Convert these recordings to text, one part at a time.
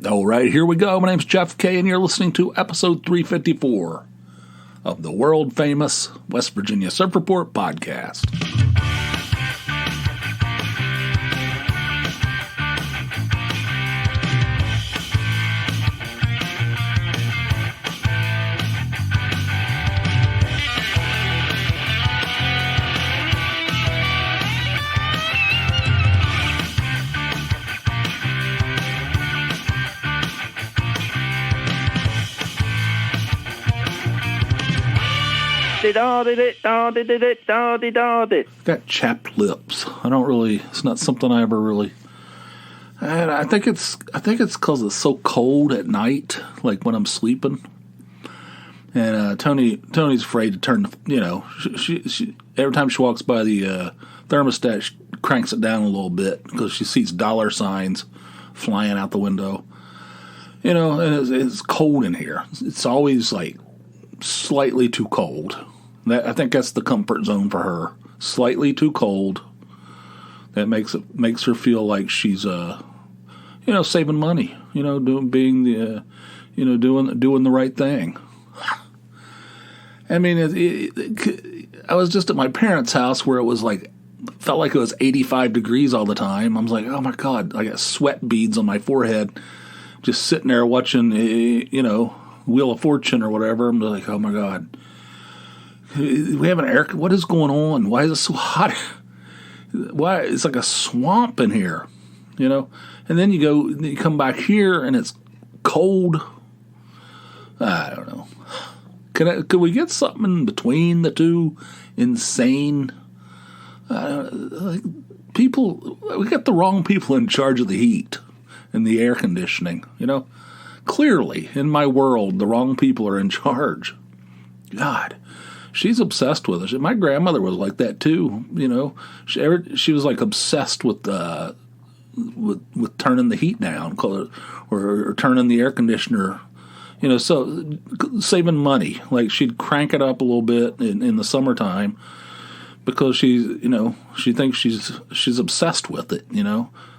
All right, here we go. My name's Jeff K, and you're listening to episode 354 of the world-famous West Virginia Surf Report podcast. Got chapped lips. It's not something I ever really. And I think it's because it's so cold at night, like when I'm sleeping. And Tony's afraid to turn. She every time she walks by the thermostat, she cranks it down a little bit because she sees dollar signs flying out the window. And it's cold in here. It's always like slightly too cold. I think that's the comfort zone for her. Slightly too cold. That makes her feel like she's saving money. Doing the right thing. I mean, I was just at my parents' house where it was felt like it was 85 degrees all the time. I was like, oh my God, I got sweat beads on my forehead, just sitting there watching, Wheel of Fortune or whatever. I'm like, oh my God. We have an air. What is going on? Why is it so hot? Why it's like a swamp in here, And then you come back here and it's cold. I don't know. Could we get something in between the two? Insane. People. We got the wrong people in charge of the heat and the air conditioning. Clearly in my world, the wrong people are in charge. God. She's obsessed with it. My grandmother was like that too. She was obsessed with turning the heat down or turning the air conditioner. So saving money. Like she'd crank it up a little bit in the summertime because she thinks she's obsessed with it.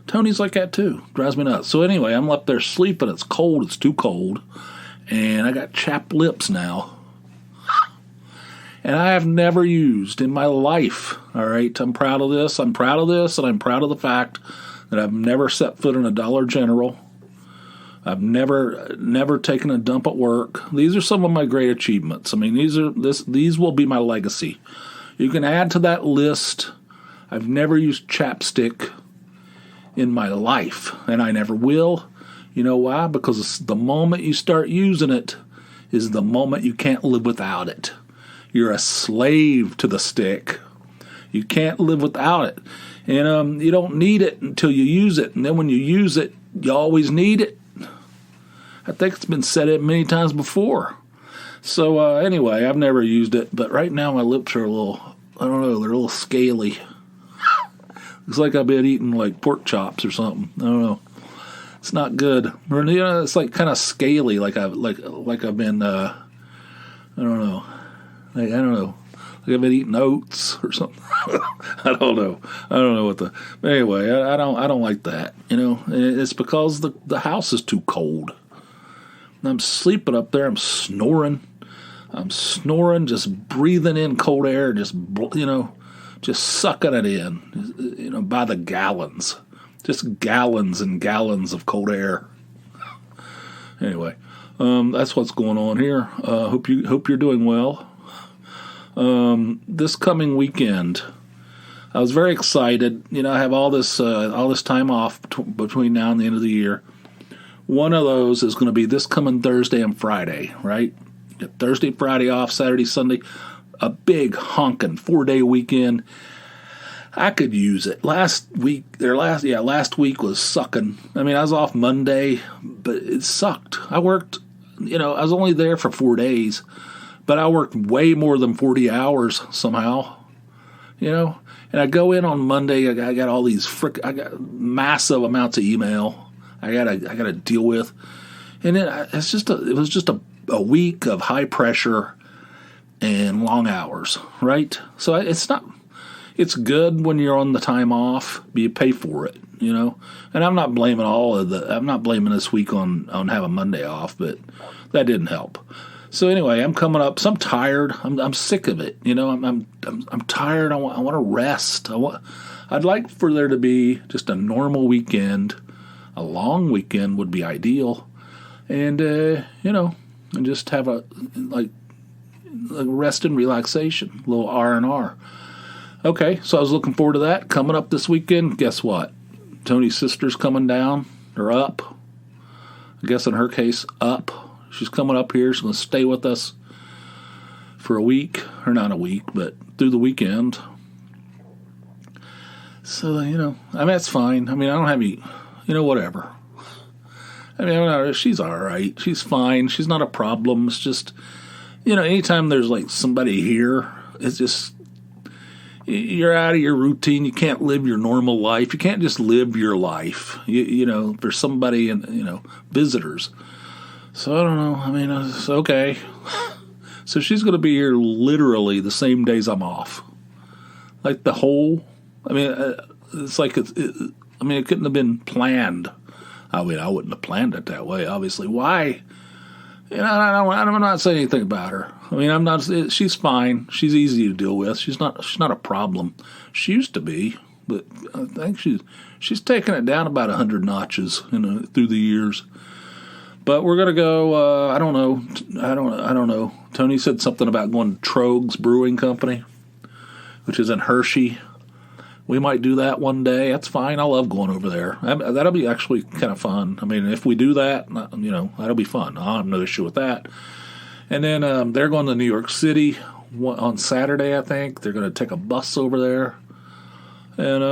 Tony's like that too. Drives me nuts. So anyway, I'm up there sleeping. It's cold. It's too cold, and I got chapped lips now. And I have never used in my life, all right? I'm proud of this, and I'm proud of the fact that I've never set foot in a Dollar General. I've never taken a dump at work. These are some of my great achievements. I mean, these will be my legacy. You can add to that list, I've never used chapstick in my life, and I never will. You know why? Because the moment you start using it is the moment you can't live without it. You're a slave to the stick. You can't live without it. And you don't need it until you use it. And then when you use it, you always need it. I think it's been said it many times before. So anyway, I've never used it. But right now my lips are a little, I don't know, they're a little scaly. Looks like I've been eating pork chops or something. I don't know. It's not good. It's kind of scaly, like I've been, I don't know. I don't know. Like I've been eating oats or something. I don't know. But anyway, I don't like that. It's because the house is too cold. And I'm sleeping up there. I'm snoring, just breathing in cold air, just sucking it in, by the gallons, just gallons and gallons of cold air. Anyway, that's what's going on here. Hope you're doing well. This coming weekend, I was very excited. I have all this time off between now and the end of the year. One of those is going to be this coming Thursday and Friday, right? Thursday, Friday off, Saturday, Sunday. A big honking 4-day weekend. I could use it. Last week was sucking. I mean, I was off Monday, but it sucked. I worked, I was only there for 4 days. But I worked way more than 40 hours somehow, And I go in on Monday. I got all these I got massive amounts of email. I gotta deal with, and then it was just a week of high pressure and long hours, right? So it's good when you're on the time off, but you pay for it, And I'm not blaming I'm not blaming this week on having Monday off, but that didn't help. So anyway, I'm coming up. So I'm tired. I'm sick of it. I'm tired. I want to rest. I'd like for there to be just a normal weekend. A long weekend would be ideal, and and just have a rest and relaxation, a little R&R. Okay, so I was looking forward to that. Coming up this weekend, guess what? Tony's sister's coming down, or up. I guess in her case, up. She's coming up here. She's going to stay with us for a week, or not a week, but through the weekend. So, that's fine. I don't have any, whatever. She's all right. She's fine. She's not a problem. It's just, anytime there's like somebody here, it's just, you're out of your routine. You can't live your normal life. You can't just live your life, for somebody and, visitors. So I don't know. It's okay. So she's going to be here literally the same days I'm off. Like the whole, it's like, it couldn't have been planned. I wouldn't have planned it that way, obviously. Why? I'm not saying anything about her. I'm not. She's fine. She's easy to deal with. She's not a problem. She used to be, but I think she's taken it down about 100 notches, through the years. But we're gonna go. I don't know. Tony said something about going to Trogs Brewing Company, which is in Hershey. We might do that one day. That's fine. I love going over there. That'll be actually kind of fun. If we do that, that'll be fun. I'll have no issue with that. And then they're going to New York City on Saturday, I think. They're going to take a bus over there. And,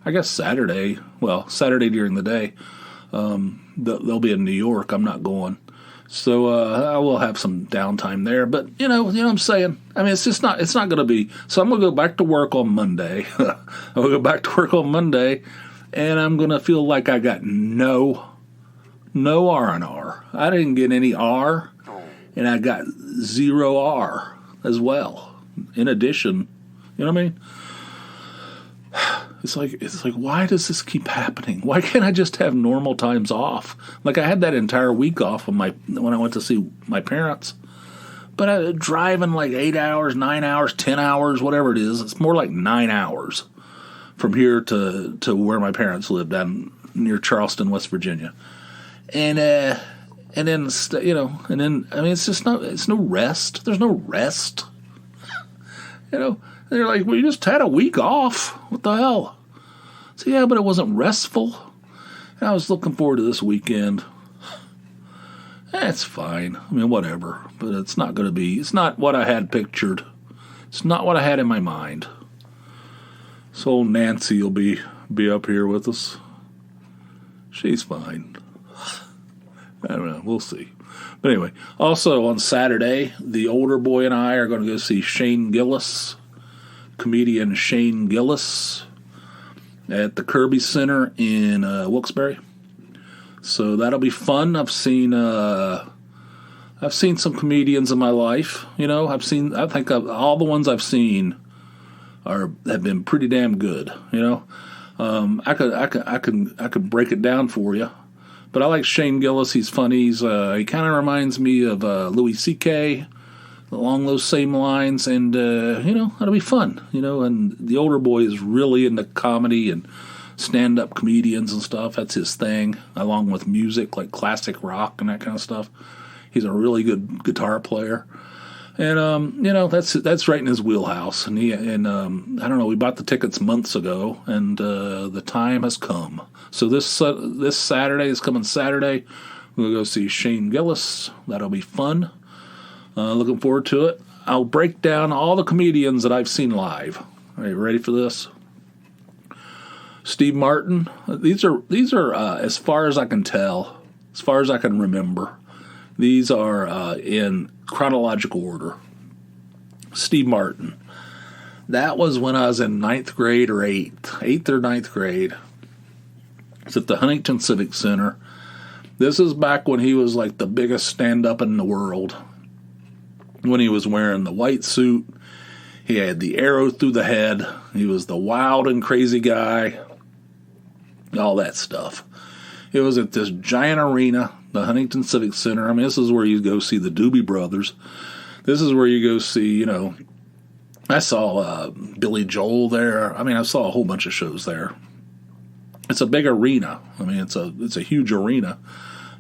I guess Saturday during the day, they'll be in New York. I'm not going. So I will have some downtime there, but you know what I'm saying. It's not going to be. So I'm going to go back to work on Monday. I'll go back to work on Monday, and I'm going to feel like I got no R&R. I didn't get any R, and I got 0 R as well. In addition, you know what I mean? It's like, why does this keep happening? Why can't I just have normal times off? Like I had that entire week off when I went to see my parents. But I was driving like 8 hours, 9 hours, 10 hours, whatever it is. It's more like 9 hours from here to where my parents lived down near Charleston, West Virginia. And then it's just it's no rest. There's no rest. They're like, well, you just had a week off. What the hell? So, yeah, but it wasn't restful. And I was looking forward to this weekend. It's fine. Whatever. But it's not going to be, it's not what I had pictured. It's not what I had in my mind. So old Nancy will be up here with us. She's fine. I don't know. We'll see. But anyway, also on Saturday, the older boy and I are going to go see Shane Gillis. Comedian Shane Gillis at the Kirby Center in Wilkes-Barre. So that'll be fun. I've seen some comedians in my life. I think all the ones I've seen have been pretty damn good. I could break it down for you, but I like Shane Gillis. He's funny. He kind of reminds me of Louis C.K. along those same lines, and that'll be fun. And the older boy is really into comedy and stand-up comedians and stuff. That's his thing, along with music like classic rock and that kind of stuff. He's a really good guitar player, and that's right in his wheelhouse. And I don't know. We bought the tickets months ago, and the time has come. So this Saturday is coming. Saturday, we'll go see Shane Gillis. That'll be fun. Looking forward to it. I'll break down all the comedians that I've seen live. Are you ready for this? Steve Martin. These are as far as I can tell, as far as I can remember. These are in chronological order. Steve Martin. That was when I was in 9th grade or 8th or 9th grade. It's at the Huntington Civic Center. This is back when he was like the biggest stand-up in the world. When he was wearing the white suit, He had the arrow through the head. He was the wild and crazy guy. All that stuff. It was at this giant arena, the Huntington Civic Center. I mean, this is where you go see the Doobie Brothers. This is where you go see, I saw Billy Joel there. I mean, I saw a whole bunch of shows there. It's a big arena. I mean, it's a huge arena.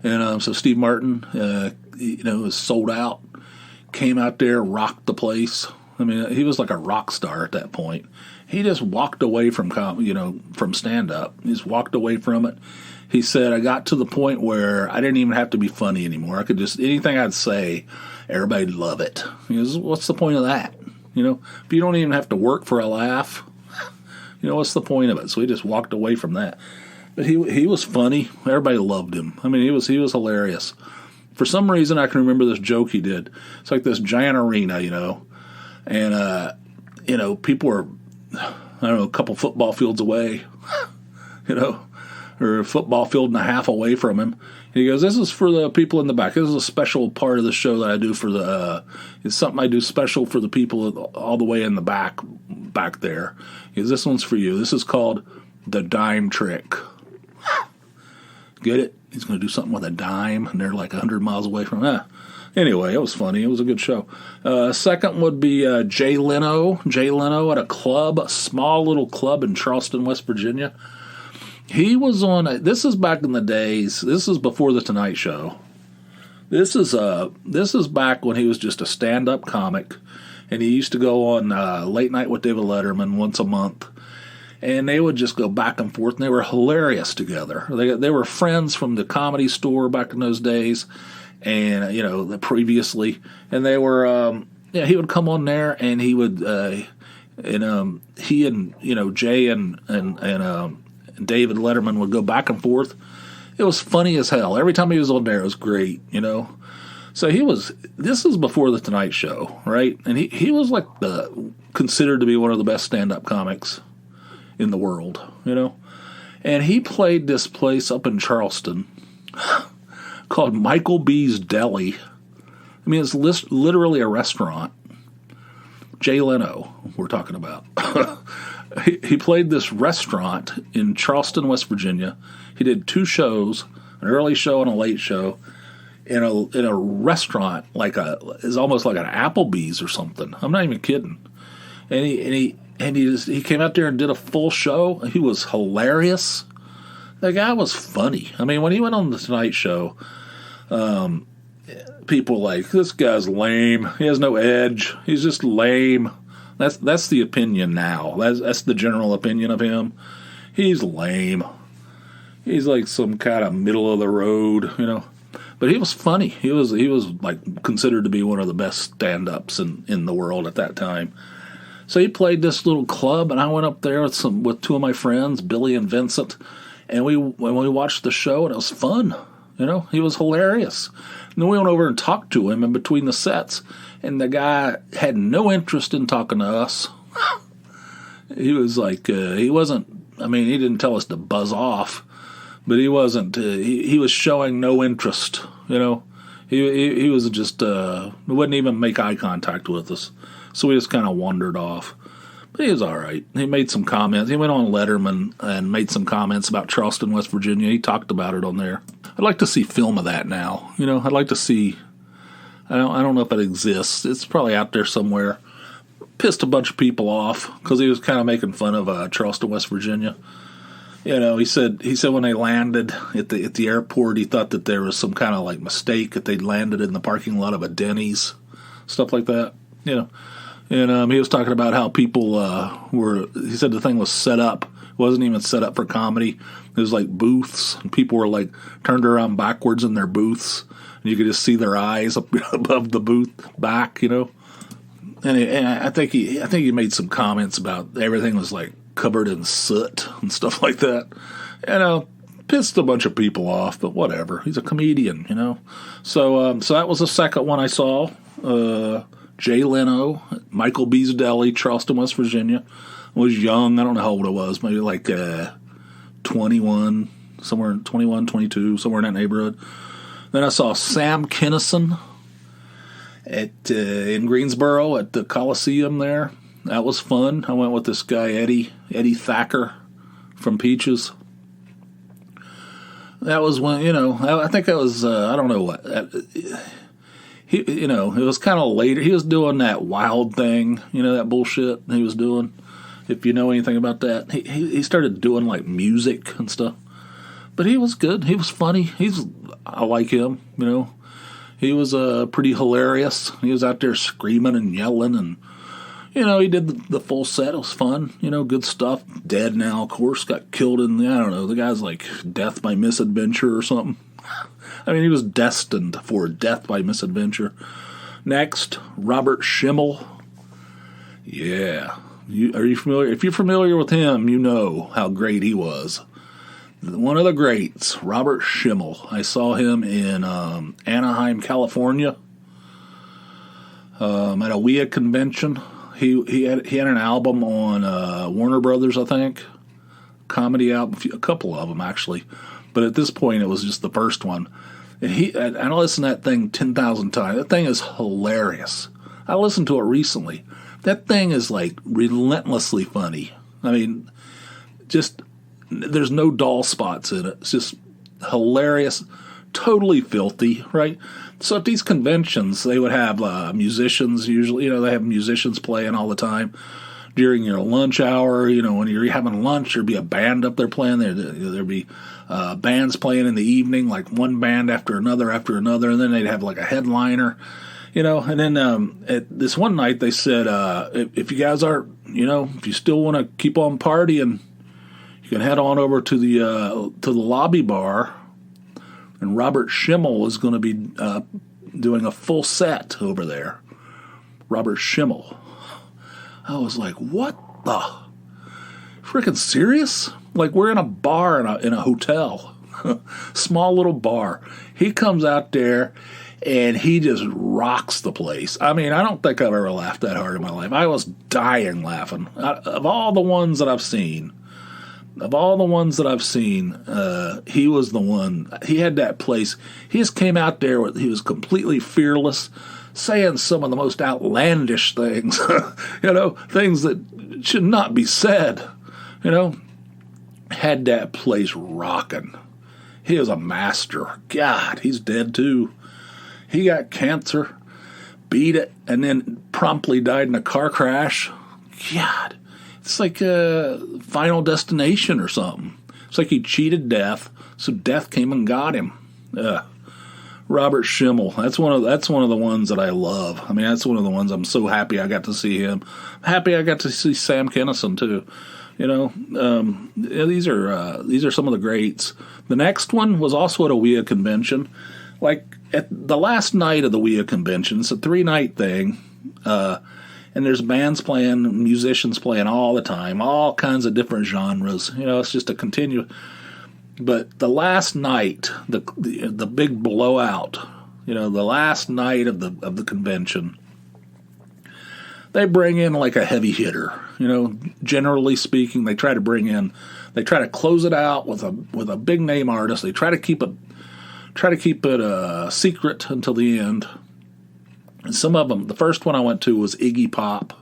And so Steve Martin, was sold out, came out there, rocked the place. I mean, he was like a rock star at that point. He just walked away from stand-up. He just walked away from it. He said, I got to the point where I didn't even have to be funny anymore. I could just, anything I'd say, everybody'd love it. He goes, what's the point of that? If you don't even have to work for a laugh, what's the point of it? So he just walked away from that. But he was funny. Everybody loved him. I mean, he was hilarious. For some reason, I can remember this joke he did. It's like this giant arena, and, people were, a couple football fields away, or a football field and a half away from him. And he goes, this is for the people in the back. This is a special part of the show that I do for it's something I do special for the people all the way in the back there. He goes, this one's for you. This is called the dime trick. Get it? He's going to do something with a dime, and they're like 100 miles away from that. Anyway, it was funny. It was a good show. Second would be Jay Leno. Jay Leno at a small little club in Charleston, West Virginia. He was on. This is back in the days. This is before the Tonight Show. This is back when he was just a stand-up comic, and he used to go on Late Night with David Letterman once a month. And they would just go back and forth, and they were hilarious together. They were friends from the Comedy Store back in those days, and previously, and they were. He would come on there, and he would, he and Jay and David Letterman would go back and forth. It was funny as hell. Every time he was on there, it was great. So this is before the Tonight Show, right? And he was like considered to be one of the best stand-up comics in the world, and he played this place up in Charleston called Michael B's Deli. I mean, it's literally a restaurant. Jay Leno, we're talking about. He played this restaurant in Charleston, West Virginia. He did 2 shows, an early show and a late show, in a restaurant is almost like an Applebee's or something. I'm not even kidding. And he came out there and did a full show. He was hilarious. The guy was funny. I mean, when he went on the Tonight Show, people were like, this guy's lame. He has no edge. He's just lame. That's the opinion now. That's the general opinion of him. He's lame. He's like some kind of middle of the road, But he was funny. He was like considered to be one of the best stand-ups in the world at that time. So he played this little club, and I went up there with 2 of my friends, Billy and Vincent, and we watched the show, and it was fun. He was hilarious. And then we went over and talked to him in between the sets, and the guy had no interest in talking to us. He was like, he wasn't. I mean, he didn't tell us to buzz off, but he wasn't. He was showing no interest. He was just wouldn't even make eye contact with us. So we just kind of wandered off. But he was all right. He made some comments. He went on Letterman and made some comments about Charleston, West Virginia. He talked about it on there. I'd like to see film of that now. I'd like to see. I don't know if it exists. It's probably out there somewhere. Pissed a bunch of people off because he was kind of making fun of Charleston, West Virginia. He said when they landed at the airport, he thought that there was some kind of like mistake that they'd landed in the parking lot of a Denny's, stuff like that. And he was talking about how people he said the thing was set up. It wasn't even set up for comedy. It was like booths, and people were like turned around backwards in their booths, and you could just see their eyes up above the booth back, And I think he made some comments about everything was like covered in soot and stuff like that. Pissed a bunch of people off, but whatever. He's a comedian, So that was the second one I saw. Jay Leno, Michael B's Deli, Charleston, West Virginia. I was young. I don't know how old I was. Maybe like 21, 22, somewhere in that neighborhood. Then I saw Sam Kinison in Greensboro at the Coliseum there. That was fun. I went with this guy, Eddie Thacker from Peaches. That was when, I think that was, I don't know what. It was kind of later. He was doing that wild thing, that bullshit he was doing. If you know anything about that, he started doing like music and stuff. But he was good. He was funny. I like him. He was pretty hilarious. He was out there screaming and yelling, and he did the full set. It was fun. Good stuff. Dead now, of course. Got killed in I don't know. The guy's like death by misadventure or something. I mean, he was destined for death by misadventure. Next, Robert Schimmel. Yeah. Are you familiar? If you're familiar with him, you know how great he was. One of the greats, Robert Schimmel. I saw him in Anaheim, California, at a WIA convention. He had an album on Warner Brothers, I think, comedy album, a couple of them actually, but at this point it was just the first one. And I listened to that thing 10,000 times. That thing is hilarious. I listened to it recently. That thing is like relentlessly funny. I mean, just there's no dull spots in it. It's just hilarious, totally filthy, right? So at these conventions, they would have musicians usually. They have musicians playing all the time during your lunch hour. When you're having lunch, there'd be a band up there playing. There'd be bands playing in the evening, like one band after another, and then they'd have like a headliner. And then at this one night they said, if you guys are, if you still want to keep on partying, you can head on over to the lobby bar, and Robert Schimmel is going to be doing a full set over there. Robert Schimmel. I was like, what the? Freaking serious? Like, we're in a bar in a hotel. Small little bar. He comes out there, and he just rocks the place. I mean, I don't think I've ever laughed that hard in my life. I was dying laughing. Of all the ones that I've seen, he was the one. He had that place. He just came out there. He was completely fearless, saying some of the most outlandish things, things that should not be said, Had that place rocking. He was a master. God, he's dead too. He got cancer, beat it, and then promptly died in a car crash. God, it's like a Final Destination or something. It's like he cheated death, so death came and got him. Robert Schimmel. That's one of the ones that I love. I mean, that's one of the ones I'm so happy I got to see him. Happy I got to see Sam Kinison too. These are some of the greats. The next one was also at a WIA convention. Like at the last night of the WIA convention, it's a 3-night thing, and there's bands playing, musicians playing all the time, all kinds of different genres. It's just a continue. But the last night, the big blowout, the last night of the convention, they bring in like a heavy hitter. Generally speaking, they try to close it out with a big name artist. They try to keep it a secret until the end. And some of them, the first one I went to was Iggy Pop.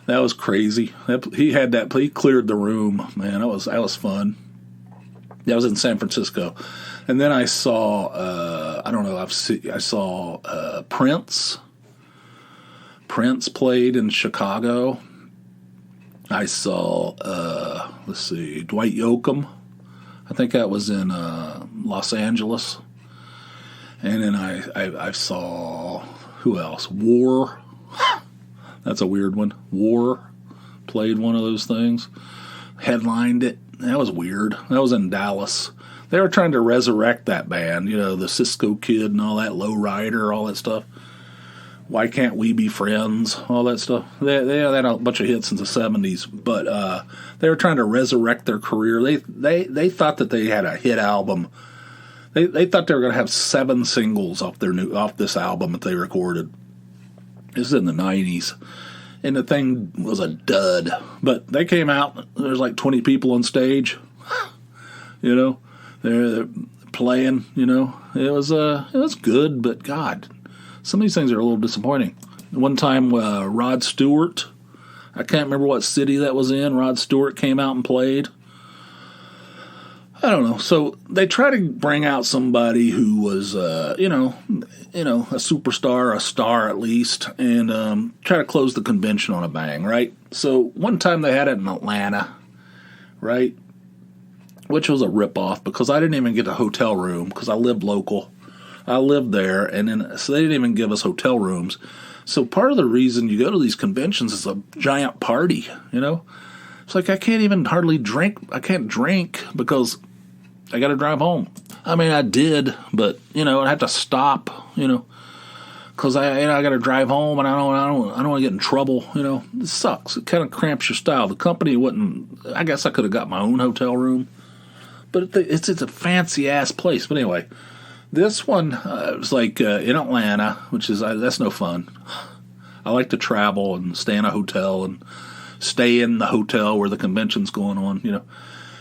That was crazy. He cleared the room, man. That was fun. That was in San Francisco. And then I saw, I saw Prince. Prince played in Chicago. I saw, Dwight Yoakam. I think that was in Los Angeles. And then I saw, who else? War. That's a weird one. War played one of those things. Headlined it. That was weird. That was in Dallas. They were trying to resurrect that band, the Cisco Kid and all that, Low Rider, all that stuff. Why Can't We Be Friends, all that stuff. They had a bunch of hits in the 70s, but they were trying to resurrect their career. They thought that they had a hit album. They thought they were going to have 7 singles off this album that they recorded. This is in the 90s. And the thing was a dud. But they came out, there's like 20 people on stage. They're playing, It was good, but God, some of these things are a little disappointing. One time, Rod Stewart I can't remember what city that was in. Rod Stewart came out and played. I don't know. So they try to bring out somebody who was, a superstar, a star at least, and try to close the convention on a bang, right? So one time they had it in Atlanta, right? Which was a ripoff because I didn't even get a hotel room because I lived local. I lived there, and then so they didn't even give us hotel rooms. So part of the reason you go to these conventions is a giant party, It's like I can't even hardly drink. I can't drink because I got to drive home. I mean, I did, but I had to stop, because I got to drive home, and I don't want to get in trouble. It sucks. It kind of cramps your style. The company wouldn't. I guess I could have got my own hotel room, but it's a fancy ass place. But anyway, this one was like in Atlanta, which is that's no fun. I like to travel and stay in a hotel and stay in the hotel where the convention's going on,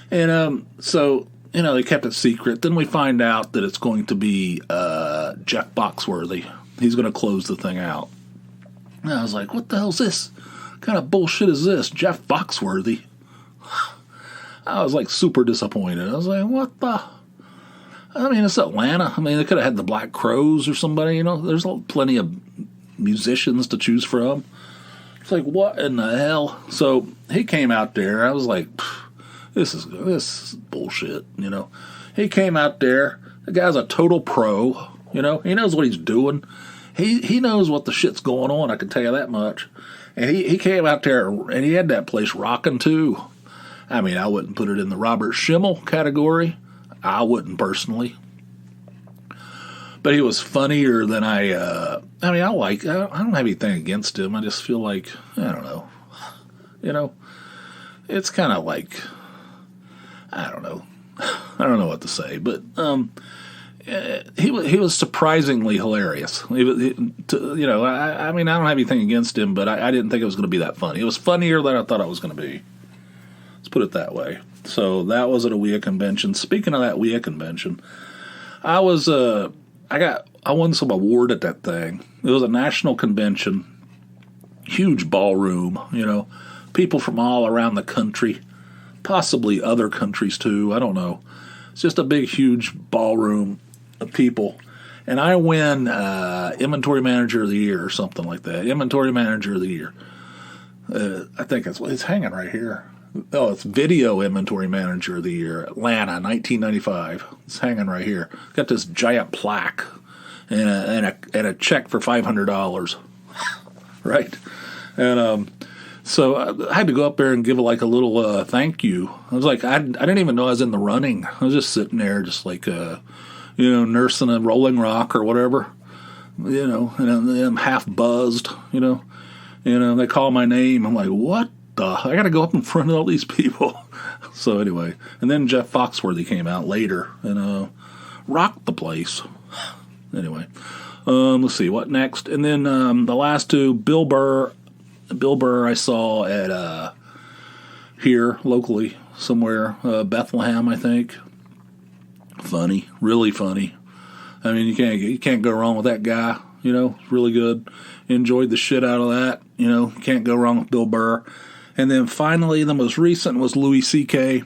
and so. They kept it secret. Then we find out that it's going to be Jeff Foxworthy. He's going to close the thing out. And I was like, what the hell's this? What kind of bullshit is this? Jeff Foxworthy? I was like super disappointed. I was like, what the? I mean, it's Atlanta. I mean, they could have had the Black Crowes or somebody, There's plenty of musicians to choose from. It's like, what in the hell? So he came out there. I was like, This is bullshit, He came out there. The guy's a total pro, He knows what he's doing. He knows what the shit's going on, I can tell you that much. And he came out there, and he had that place rocking, too. I mean, I wouldn't put it in the Robert Schimmel category. I wouldn't, personally. But he was funnier than I don't have anything against him. I just feel like, I don't know. It's kind of like... I don't know. I don't know what to say, but he was surprisingly hilarious. I mean, I don't have anything against him, but I didn't think it was going to be that funny. It was funnier than I thought it was going to be. Let's put it that way. So that was at a WIA convention. Speaking of that WIA convention, I won some award at that thing. It was a national convention, huge ballroom. People from all around the country. Possibly other countries too. I don't know. It's just a big, huge ballroom of people. And I win Inventory Manager of the Year or something like that. Inventory Manager of the Year. I think it's hanging right here. Oh, it's Video Inventory Manager of the Year, Atlanta, 1995. It's hanging right here. Got this giant plaque and a check for $500. Right? And so I had to go up there and give a little thank you. I was like, I didn't even know I was in the running. I was just sitting there, just like, nursing a Rolling Rock or whatever, and I'm half buzzed, they call my name. I'm like, what the? I got to go up in front of all these people. So anyway, and then Jeff Foxworthy came out later and rocked the place. Anyway, let's see, what next? And then the last two, Bill Burr I saw at here locally somewhere, Bethlehem, I think. Funny, really funny. I mean, you can't go wrong with that guy. Really good. Enjoyed the shit out of that. Can't go wrong with Bill Burr. And then finally, the most recent was Louis C.K.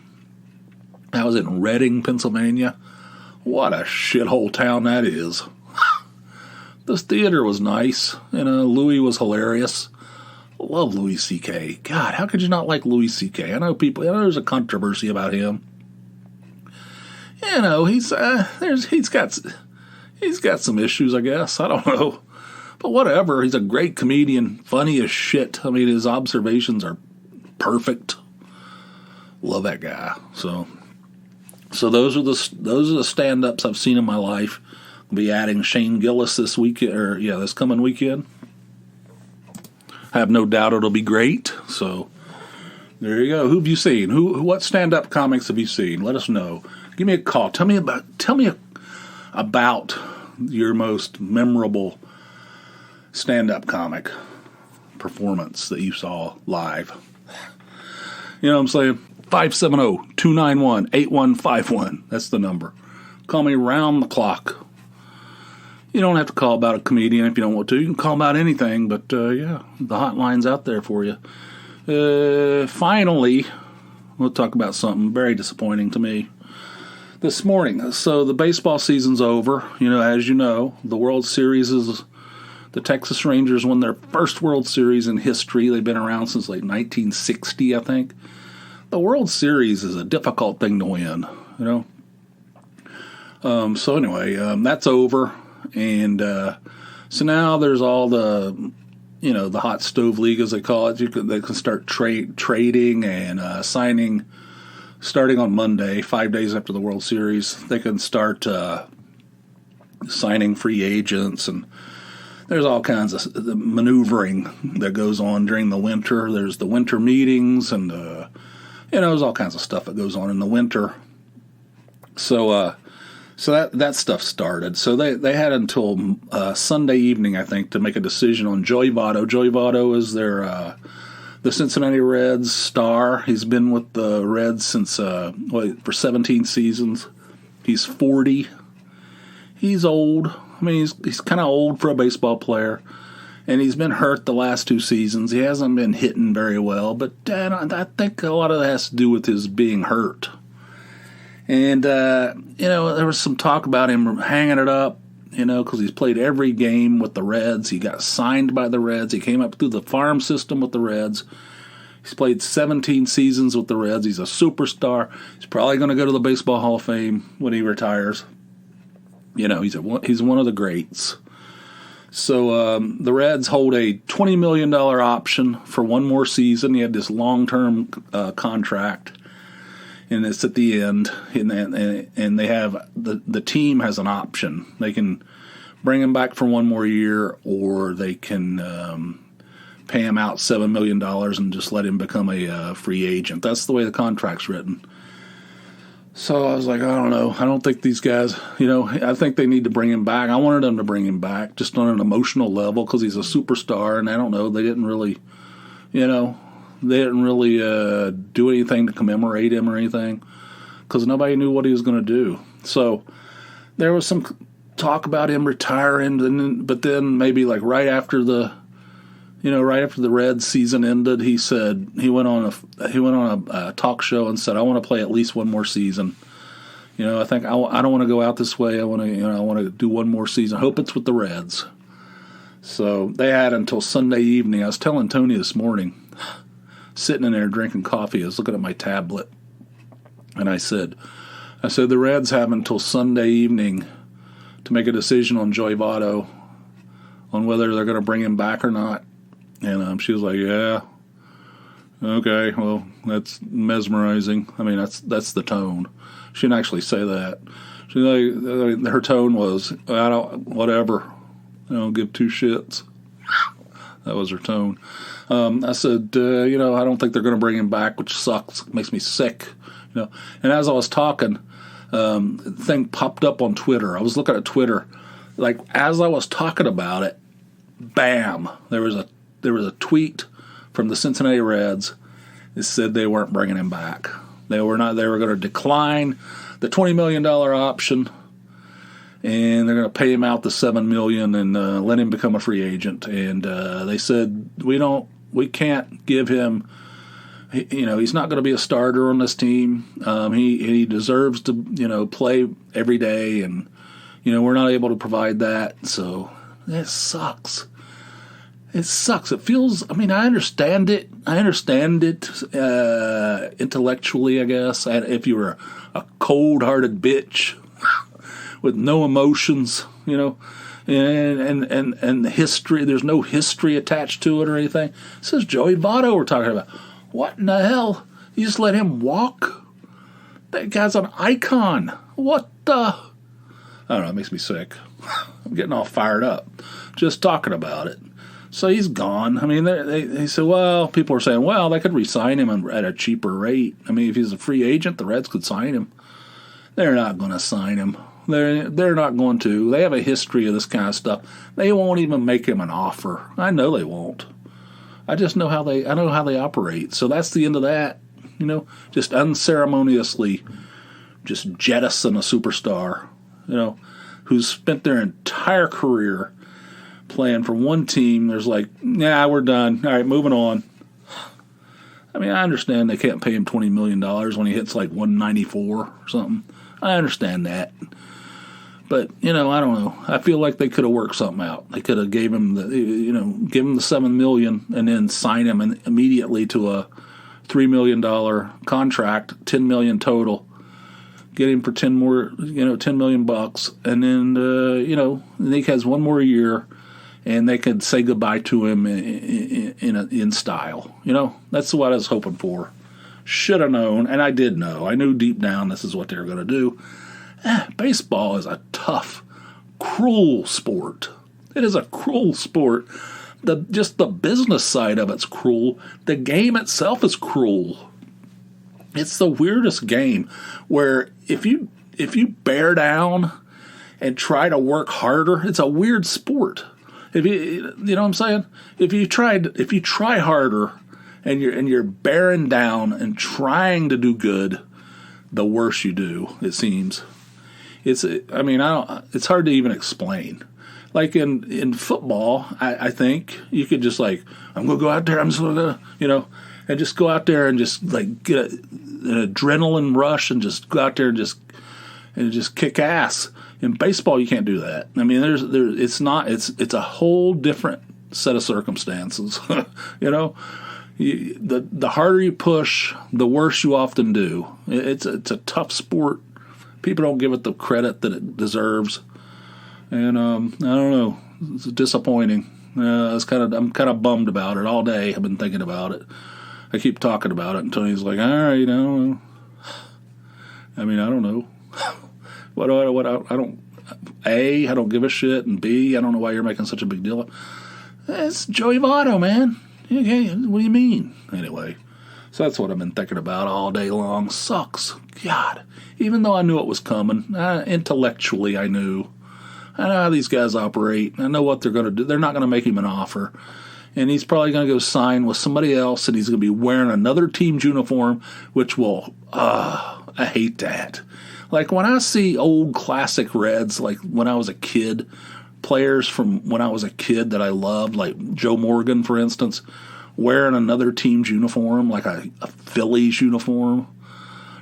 That was in Reading, Pennsylvania. What a shithole town that is. This theater was nice. Louis was hilarious. Love Louis C.K. God, how could you not like Louis C.K.? I know there's a controversy about him. He's got some issues, I guess. I don't know. But whatever. He's a great comedian, funny as shit. I mean, his observations are perfect. Love that guy. So those are the stand-ups I've seen in my life. I'll be adding Shane Gillis this weekend, this coming weekend. I have no doubt it'll be great. So there you go. Who have you seen? What stand-up comics have you seen? Let us know. Give me a call. Tell me about your most memorable stand-up comic performance that you saw live. You know what I'm saying? 570-291-8151. That's the number. Call me round the clock. You don't have to call about a comedian if you don't want to. You can call about anything, but the hotline's out there for you. Finally, we'll talk about something very disappointing to me this morning. So the baseball season's over. As you know, the World Series is... The Texas Rangers won their first World Series in history. They've been around since like 1960, I think. The World Series is a difficult thing to win, So anyway, that's over. And so now there's all the, the hot stove league, as they call it. They can start trading and signing starting on Monday, 5 days after the World Series. They can start signing free agents, and there's all kinds of maneuvering that goes on during the winter. There's the winter meetings, and there's all kinds of stuff that goes on in the winter. So that stuff started. So they had until Sunday evening, I think, to make a decision on Joey Votto. Joey Votto is the Cincinnati Reds star. He's been with the Reds since for 17 seasons. He's 40. He's old. I mean, he's kind of old for a baseball player, and he's been hurt the last 2 seasons. He hasn't been hitting very well, but I think a lot of that has to do with his being hurt. And, there was some talk about him hanging it up, because he's played every game with the Reds. He got signed by the Reds. He came up through the farm system with the Reds. He's played 17 seasons with the Reds. He's a superstar. He's probably going to go to the Baseball Hall of Fame when he retires. He's one of the greats. So the Reds hold a $20 million option for one more season. He had this long-term contract, and it's at the end. And they have the team has an option. They can bring him back for one more year, or they can pay him out $7 million and just let him become a free agent. That's the way the contract's written. So I was like, I don't know. I don't think these guys, I think they need to bring him back. I wanted them to bring him back just on an emotional level because he's a superstar, and I don't know. They didn't really, do anything to commemorate him or anything because nobody knew what he was going to do. So there was some talk about him retiring, but then maybe like right after the Reds season ended, he said he went on a talk show and said, "I want to play at least one more season. I think I don't want to go out this way. I want to do one more season. I hope it's with the Reds." So they had until Sunday evening. I was telling Tony this morning, sitting in there drinking coffee. I was looking at my tablet, and I said the Reds have until Sunday evening to make a decision on Joey Votto, on whether they're going to bring him back or not. And she was like, "Yeah, okay, well, that's mesmerizing." I mean, that's the tone. She didn't actually say that. Her tone was, whatever. I don't give 2 shits. That was her tone. I said, I don't think they're going to bring him back, which sucks. It makes me sick. And as I was talking, the thing popped up on Twitter. I was looking at Twitter. Like, as I was talking about it, bam, there was a tweet from the Cincinnati Reds that said they weren't bringing him back. They were not. They were going to decline the $20 million option, and they're going to pay him out the $7 million and let him become a free agent. And they said we can't give him. He's not going to be a starter on this team. He deserves to play every day, and we're not able to provide that. So it sucks. It sucks. It feels, I understand it. Intellectually, I guess. If you were a cold-hearted bitch with no emotions, and the history, there's no history attached to it or anything. This is Joey Votto we're talking about. What in the hell? You just let him walk? That guy's an icon. What the? I don't know. It makes me sick. I'm getting all fired up just talking about it. So he's gone. They said, well, people are saying, well, they could re-sign him at a cheaper rate. If he's a free agent, the Reds could sign him. They're not going to sign him. They're not going to. They have a history of this kind of stuff. They won't even make him an offer. I know they won't. I just know how they operate. So that's the end of that. Just unceremoniously, just jettison a superstar. Who's spent their entire career playing for one team. There's like, we're done. All right, moving on. I mean, I understand they can't pay him $20 million when he hits like 194 or something. I understand that. But, I don't know. I feel like they could have worked something out. They could have gave him the $7 million and then sign him immediately to a $3 million contract, $10 million total. Get him for 10 million bucks, and then Nick has one more year, and they could say goodbye to him in style. That's what I was hoping for. Should have known, and I did know. I knew deep down this is what they were going to do. Baseball is a tough, cruel sport. It is a cruel sport. Just the business side of it's cruel. The game itself is cruel. It's the weirdest game where if you bear down and try to work harder, it's a weird sport. If you know what I'm saying? If you try harder and you're bearing down and trying to do good, the worse you do, it seems. It's hard to even explain. Like in football, I think you could just like, I'm going to go out there, I'm just going to, and just go out there and just like get an adrenaline rush and just go out there and just kick ass. In baseball, you can't do that. I mean, it's a whole different set of circumstances. The harder you push, the worse you often do. It's a tough sport. People don't give it the credit that it deserves. And I don't know. It's disappointing. I'm kind of bummed about it all day. I've been thinking about it. I keep talking about it, and Tony's like, all right, I don't know. I don't give a shit, and B, I don't know why you're making such a big deal. It's Joey Votto, man. Okay, what do you mean? Anyway, so that's what I've been thinking about all day long. Sucks. God. Even though I knew it was coming, intellectually I knew. I know how these guys operate. I know what they're going to do. They're not going to make him an offer. And he's probably going to go sign with somebody else, and he's going to be wearing another team's uniform, which will, I hate that. Like when I see old classic Reds, like when I was a kid, players from when I was a kid that I loved, like Joe Morgan, for instance, wearing another team's uniform, like a Phillies uniform,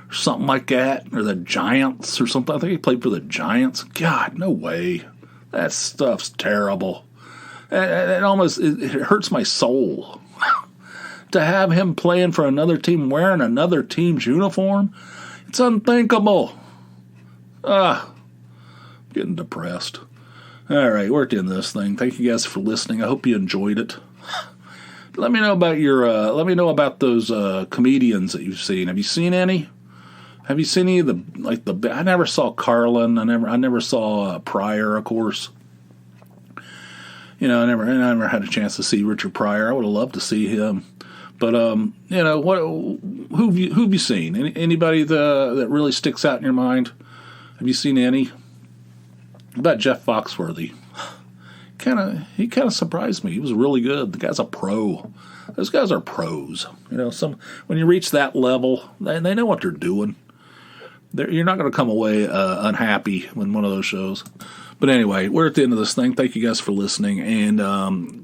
or something like that, or the Giants or something. I think he played for the Giants. God, no way. That stuff's terrible. It hurts my soul to have him playing for another team wearing another team's uniform. It's unthinkable. Getting depressed. All right, we're at the end of this thing. Thank you guys for listening. I hope you enjoyed it. Let me know about those comedians that you've seen. Have you seen any? Have you seen any of the I never saw Carlin. I never saw Pryor, of course. I never had a chance to see Richard Pryor. I would have loved to see him. But who've you seen? Anybody that really sticks out in your mind? Have you seen any? What about Jeff Foxworthy? He kind of surprised me. He was really good. The guy's a pro. Those guys are pros. When you reach that level, they know what they're doing. You're not going to come away unhappy when one of those shows. But anyway, we're at the end of this thing. Thank you guys for listening. And,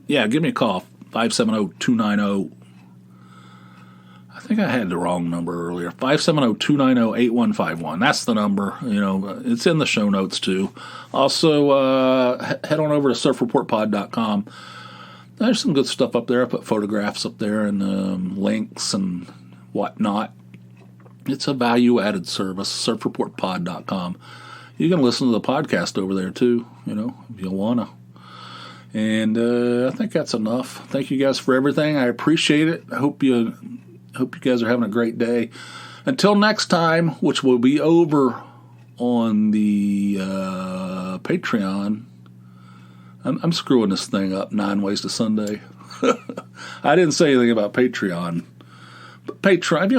give me a call, 570-290. I think I had the wrong number earlier. 570-290-8151. That's the number. It's in the show notes, too. Also, head on over to surfreportpod.com. There's some good stuff up there. I put photographs up there and links and whatnot. It's a value-added service, surfreportpod.com. You can listen to the podcast over there, too, if you want to. And I think that's enough. Thank you guys for everything. I appreciate it. I hope you guys are having a great day. Until next time, which will be over on the Patreon. I'm screwing this thing up 9 ways to Sunday. I didn't say anything about Patreon. But Patreon,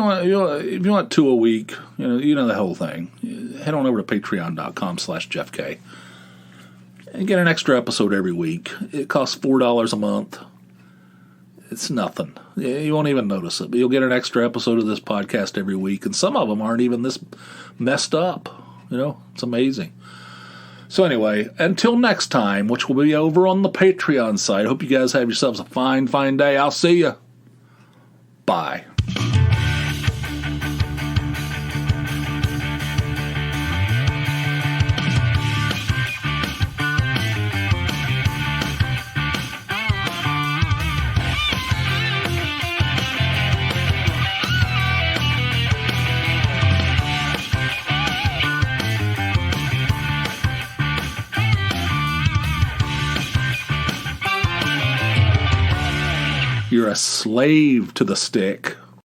if you want 2 a week, the whole thing. Head on over to patreon.com/JeffK and get an extra episode every week. It costs $4 a month. It's nothing. You won't even notice it, but you'll get an extra episode of this podcast every week, and some of them aren't even this messed up. It's amazing. So anyway, until next time, which will be over on the Patreon side, hope you guys have yourselves a fine, fine day. I'll see you. Bye. You're a slave to the stick.